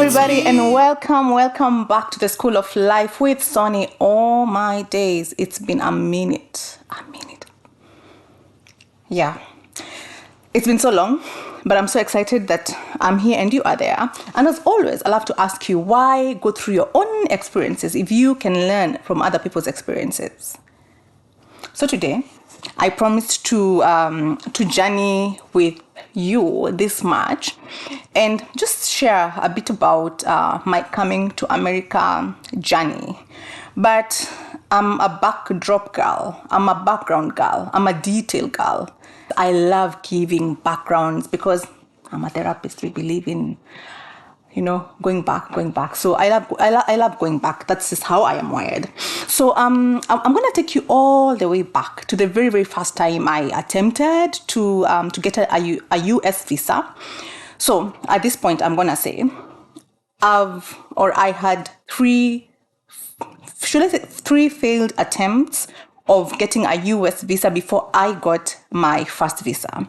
everybody, and welcome back to the School of Life with Sonny. Oh my days, it's been a minute. Yeah, it's been so long, but I'm so excited that I'm here and you are there. And as always, I love to ask you, why go through your own experiences if you can learn from other people's experiences? So today, I promised to journey with you this March and just share a bit about my coming to America journey. But I'm a backdrop girl. I'm a background girl. I'm a detail girl. I love giving backgrounds because I'm a therapist. We believe in going back. So I love going back. That's just how I am wired. So I'm gonna take you all the way back to the very, very first time I attempted to get a US visa. So at this point, I'm gonna say I had three failed attempts of getting a US visa before I got my first visa.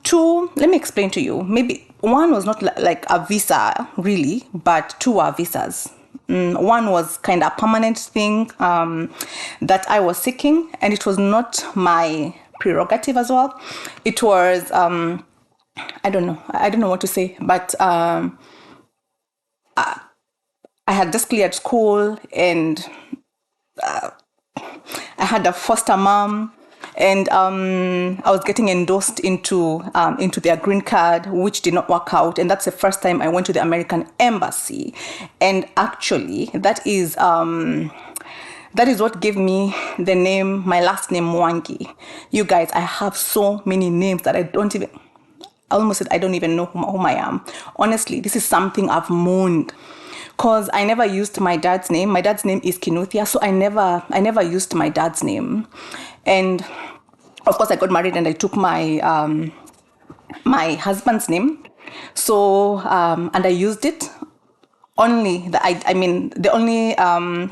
Two, let me explain to you. Maybe one was not like a visa really, but two are visas. One was kind of a permanent thing that I was seeking, and it was not my prerogative as well. It was I don't know what to say, but I had just cleared school, and I had a foster mom, and I was getting endorsed into their green card, which did not work out. And that's the first time I went to the American embassy. And actually, that is what gave me the name, my last name, Mwangi. You guys, I have so many names that I almost said I don't even know whom I am. Honestly, this is something I've mourned, because I never used my dad's name. My dad's name is Kinuthia, so I never used my dad's name. And of course, I got married and I took my my husband's name. So and I used it. Only the only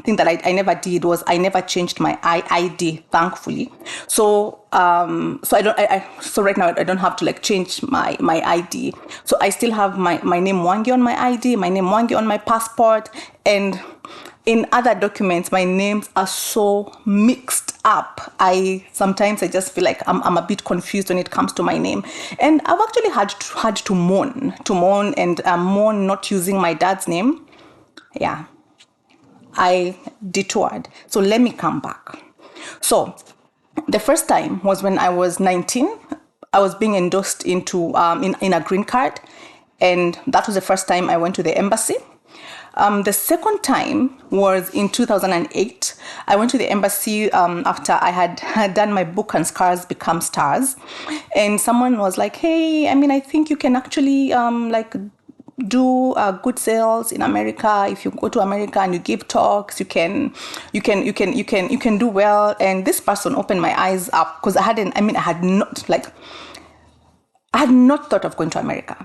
thing that I never did was I never changed my ID, thankfully. So so right now I don't have to change my ID. So I still have my name Mwangi on my ID, my name Mwangi on my passport, and in other documents my names are so mixed up. Sometimes I just feel like I'm a bit confused when it comes to my name, and I've actually had to mourn and mourn not using my dad's name. Yeah, I detoured. So let me come back. So the first time was when I was 19. I was being endorsed into in a green card, and that was the first time I went to the embassy. The second time was in 2008. I went to the embassy after I had done my book on Scars Become Stars. And someone was like, hey, I think you can actually do good sales in America. If you go to America and you give talks, you can do well. And this person opened my eyes up, because I had not thought of going to America.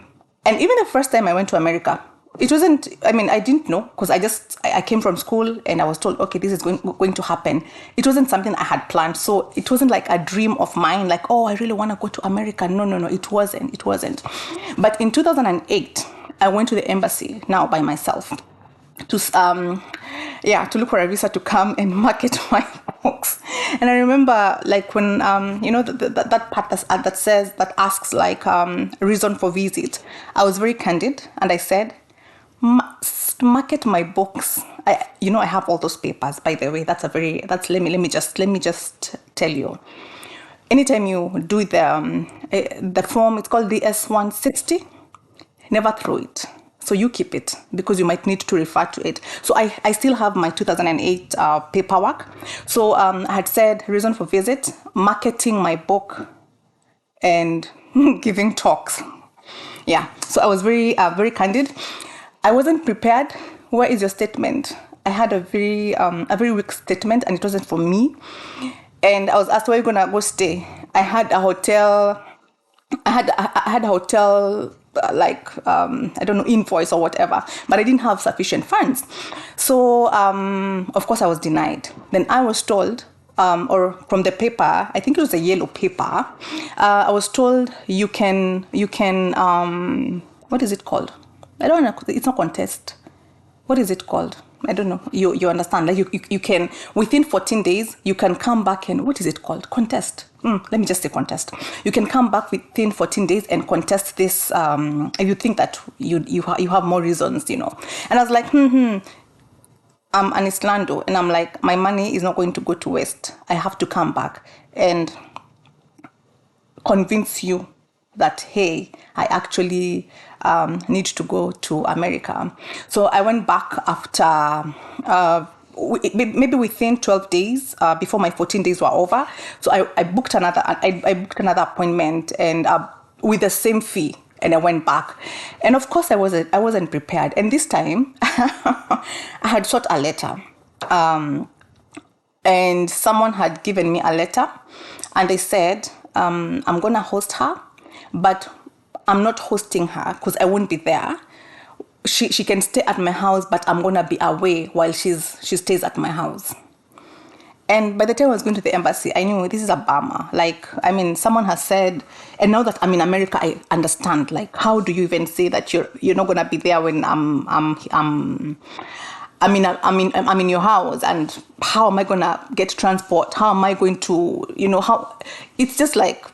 And even the first time I went to America, it wasn't, I didn't know, because I came from school and I was told, okay, this is going to happen. It wasn't something I had planned. So it wasn't like a dream of mine, like, oh, I really want to go to America. No, it wasn't. But in 2008, I went to the embassy now by myself to look for a visa to come and market my books. And I remember when that part that asks reason for visit. I was very candid and I said, market my books. I have all those papers, by the way. Let me just tell you. Anytime you do the form, it's called the S160, never throw it. So you keep it, because you might need to refer to it. So I still have my 2008 paperwork. So I had said reason for visit, marketing my book, and giving talks. Yeah. So I was very candid. I wasn't prepared. Where is your statement? I had a very weak statement, and it wasn't for me. And I was asked, where are you gonna go stay? I had a hotel. I had a hotel invoice or whatever, but I didn't have sufficient funds. So of course I was denied. Then I was told, or from the paper, I think it was a yellow paper, I was told you can what is it called? I don't know. It's not contest. What is it called? I don't know. You understand? Like you can, within 14 days, you can come back and, what is it called? Contest. Let me just say contest. You can come back within 14 days and contest this. If you think that you have more reasons, And I was like, I'm an Islando, and I'm like, my money is not going to go to waste. I have to come back and convince you that, hey, I actually need to go to America. So I went back after maybe within 12 days before my 14 days were over. So I booked another appointment, and with the same fee. And I went back, and of course I wasn't prepared. And this time, I had sought a letter, and someone had given me a letter, and they said, I'm gonna host her, but I'm not hosting her because I won't be there. She can stay at my house, but I'm gonna be away while she stays at my house. And by the time I was going to the embassy, I knew this is a bummer. Like, I mean, someone has said, and now that I'm in America, I understand. Like, how do you even say that you're not gonna be there when I'm in your house? And how am I gonna get transport? How am I going to, how? It's just like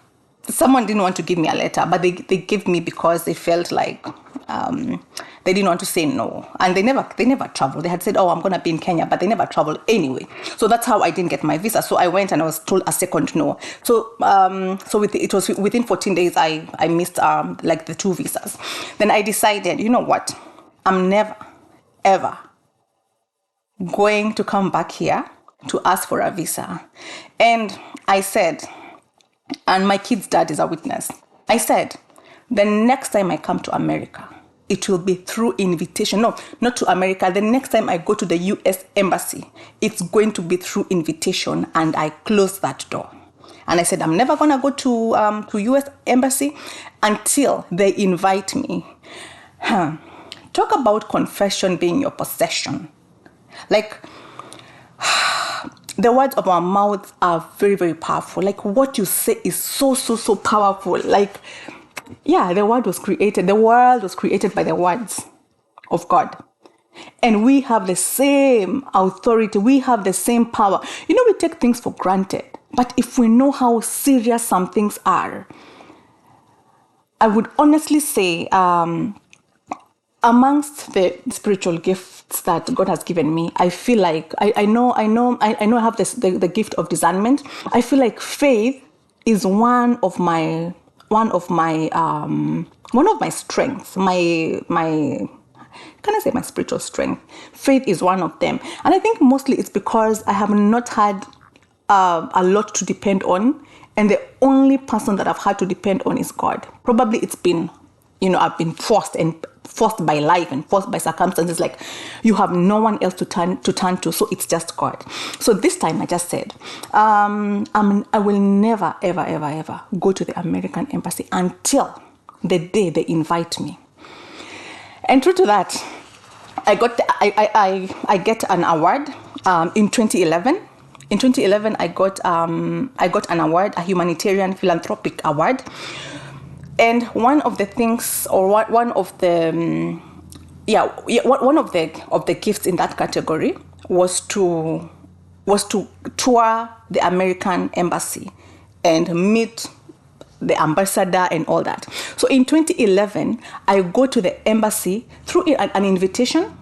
someone didn't want to give me a letter, but they gave me because they felt like they didn't want to say no. And they never traveled. They had said, oh, I'm going to be in Kenya, but they never traveled anyway. So that's how I didn't get my visa. So I went and I was told a second no. So it was within 14 days I missed like the 2 visas. Then I decided, you know what? I'm never, ever going to come back here to ask for a visa. And I said, and my kid's dad is a witness, I said, the next time I come to America, it will be through invitation. No, not to America. The next time I go to the U.S. Embassy, it's going to be through invitation, and I closed that door. And I said, I'm never going to go to U.S. Embassy until they invite me. Talk about confession being your possession. Like, the words of our mouths are very, very powerful. Like, what you say is so, so, so powerful. Like, yeah, the world was created by the words of God. And we have the same authority. We have the same power. We take things for granted. But if we know how serious some things are, I would honestly say, amongst the spiritual gifts that God has given me, I feel like I know I have the gift of discernment. I feel like faith is one of my strengths. Can I say my spiritual strength? Faith is one of them, and I think mostly it's because I have not had a lot to depend on, and the only person that I've had to depend on is God. Probably it's been, I've been forced by life and forced by circumstances. Like, you have no one else to turn to, so it's just God. So this time I just said, I will never, ever, ever, ever go to the American embassy until the day they invite me. And true to that, I get an award in 2011. In 2011, I got an award, a humanitarian philanthropic award. And one of the things, or one of the gifts in that category was to tour the American embassy and meet the ambassador and all that. So in 2011, I go to the embassy through an invitation.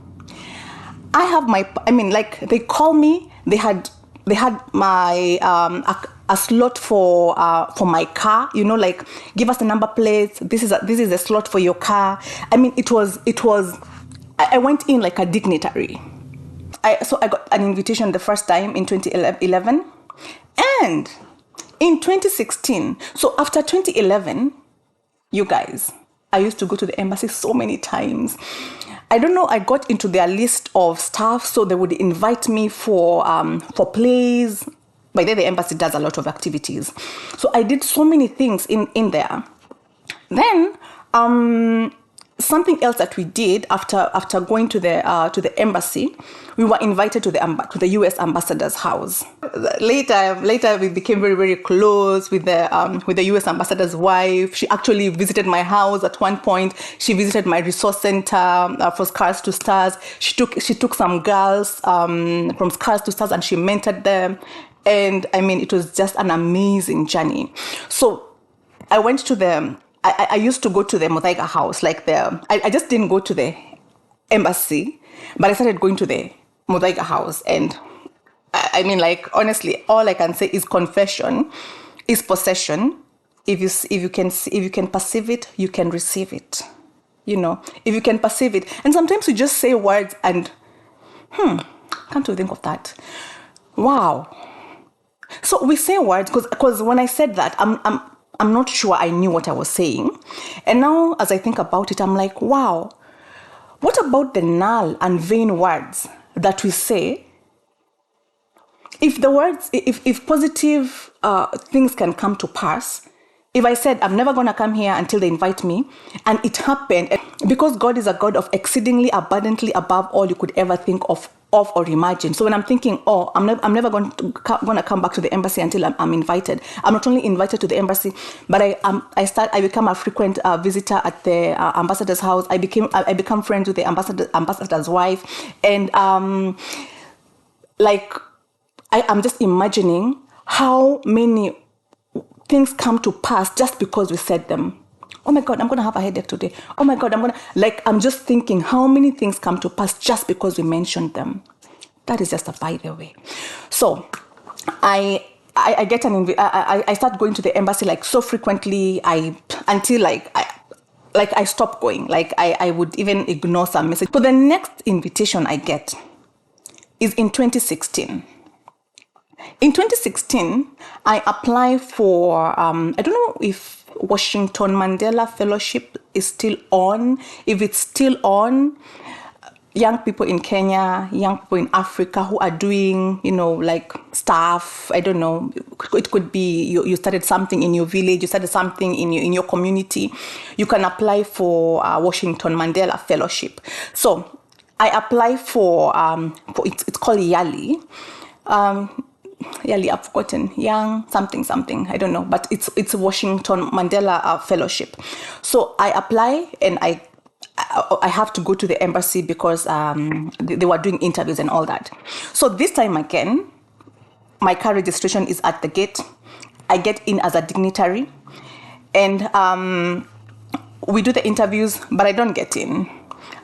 I have they call me. They had my a slot for my car, like, give us the number plates. This is a slot for your car. I mean, it was. I went in like a dignitary. So I got an invitation the first time in 2011, and in 2016. So after 2011, you guys, I used to go to the embassy so many times. I don't know, I got into their list of staff, so they would invite me for plays. By then, the embassy does a lot of activities. So I did so many things in there. Then something else that we did after going to the embassy, we were invited to the U.S. ambassador's house. Later we became very, very close with the U.S. ambassador's wife. She actually visited my house at one point. She visited my resource center for Scars to Stars. She took some girls from Scars to Stars and she mentored them. And I mean, it was just an amazing journey. So I went to I used to go to the Muthaiga house, I just didn't go to the embassy, but I started going to the Muthaiga house. And I mean, like, honestly, all I can say is confession is possession. If you can perceive it, you can receive it. You know, if you can perceive it. And sometimes you just say words and, can't you think of that? Wow. So we say words because when I said that, I'm not sure I knew what I was saying. And now as I think about it, I'm like, wow, what about the null and vain words that we say? If the words, if positive things can come to pass, if I said, I'm never going to come here until they invite me, and it happened, because God is a God of exceedingly abundantly above all you could ever think of or imagine. So when I'm thinking, I'm never going to come back to the embassy until I'm invited. I'm not only invited to the embassy, but I become a frequent visitor at the ambassador's house. I become friends with the ambassador's wife, and I'm just imagining how many things come to pass just because we said them. Oh my God, I'm going to have a headache today. Oh my God, I'm just thinking how many things come to pass just because we mentioned them. That is just a by the way. So I get I start going to the embassy like so frequently until I stopped going. Like I would even ignore some message. So the next invitation I get is in 2016. In 2016, I apply for, I don't know if Washington Mandela Fellowship is still on. If it's still on, young people in Kenya, young people in Africa who are doing, like stuff, I don't know, it could be you started something in your village, you started something in your community, you can apply for Washington Mandela Fellowship. So I apply for it's called YALI. I've forgotten, young something, I don't know, but it's a Washington Mandela Fellowship. So I apply and I have to go to the embassy because they were doing interviews and all that. So this time again, my car registration is at the gate. I get in as a dignitary and we do the interviews, but I don't get in.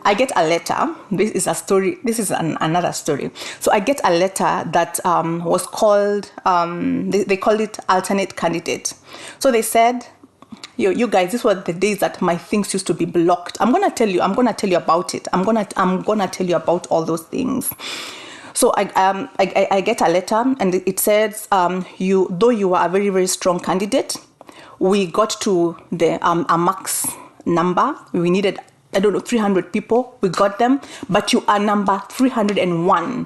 I get a letter. This is a story. This is another story. So I get a letter that was called, they called it alternate candidate. So they said, you guys, this was the days that my things used to be blocked. I'm going to tell you about it. I'm going to tell you about all those things. So I get a letter and it says, though you are a very, very strong candidate, we got to the a max number. We needed 300 people. We got them, but you are number 301.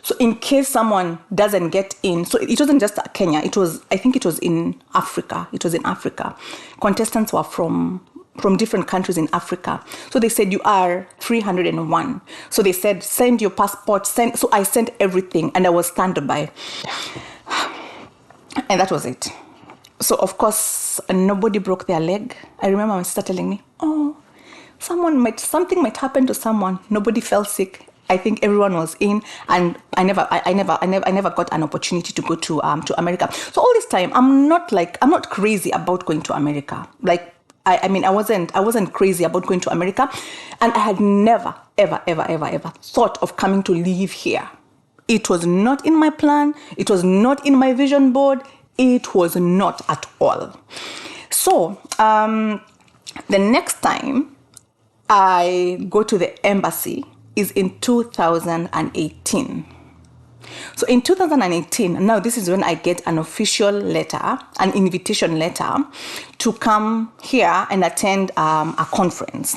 So in case someone doesn't get in, so it wasn't just Kenya. I think it was in Africa. Contestants were from different countries in Africa. So they said, you are 301. So they said, send your passport, So I sent everything and I was standby. And that was it. So of course, nobody broke their leg. I remember my sister telling me, something might happen to someone. Nobody fell sick. I think everyone was in, and I never got an opportunity to go to America. So all this time, I'm not crazy about going to America. Like I wasn't crazy about going to America, and I had never ever thought of coming to live here. It was not in my plan. It was not in my vision board. It was not at all. So the next time I go to the embassy is in 2018. So in 2018, now this is when I get an official letter, an invitation letter to come here and attend a conference.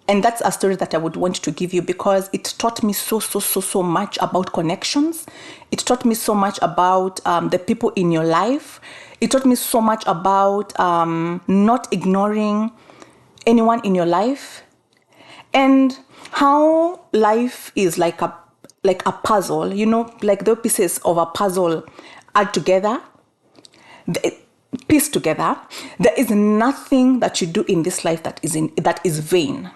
And that's a story that I would want to give you because it taught me so much about connections. It taught me so much about the people in your life. It taught me so much about not ignoring anyone in your life, and how life is like a puzzle, like the pieces of a puzzle add together, piece together. There is nothing that you do in this life that is vain.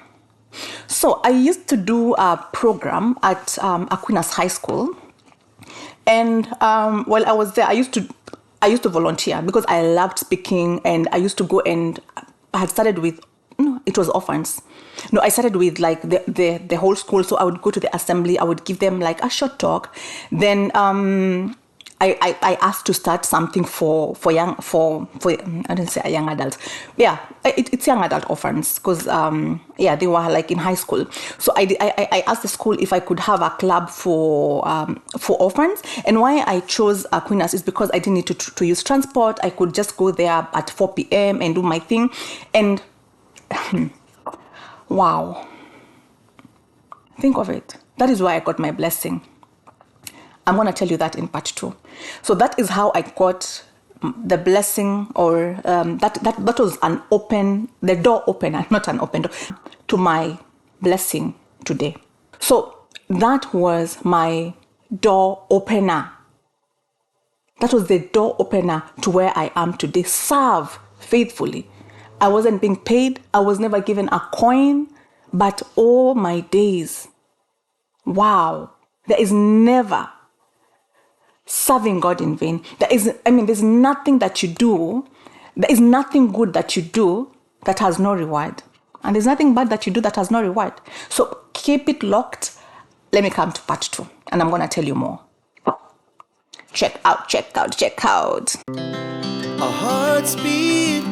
So I used to do a program at Aquinas High School, and while I was there, I used to volunteer because I loved speaking, and I used to go, and I had started with it was orphans. No, I started with like the whole school. So I would go to the assembly. I would give them like a short talk. Then I asked to start something for I didn't say young adults. Yeah, it's young adult orphans because they were like in high school. So I asked the school if I could have a club for orphans. And why I chose Aquinas is because I didn't need to use transport. I could just go there at 4 p.m. and do my thing. And wow, think of it. That is why I got my blessing. I'm going to tell you that in part 2. So that is how I got the blessing, or that was the door opener, not an open door, to my blessing today. So that was my door opener. That was the door opener to where I am today. Serve faithfully. I wasn't being paid. I was never given a coin, but all my days, wow, there is never serving God in vain. There's nothing that you do, there is nothing good that you do that has no reward. And there's nothing bad that you do that has no reward. So keep it locked. Let me come to part 2, and I'm going to tell you more. Check out. Our hearts beat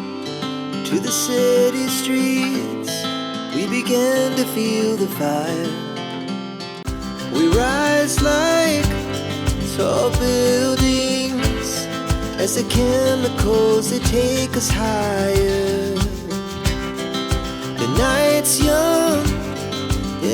to the city streets. We began to feel the fire. We rise like tall buildings as the chemicals, they take us higher. The night's young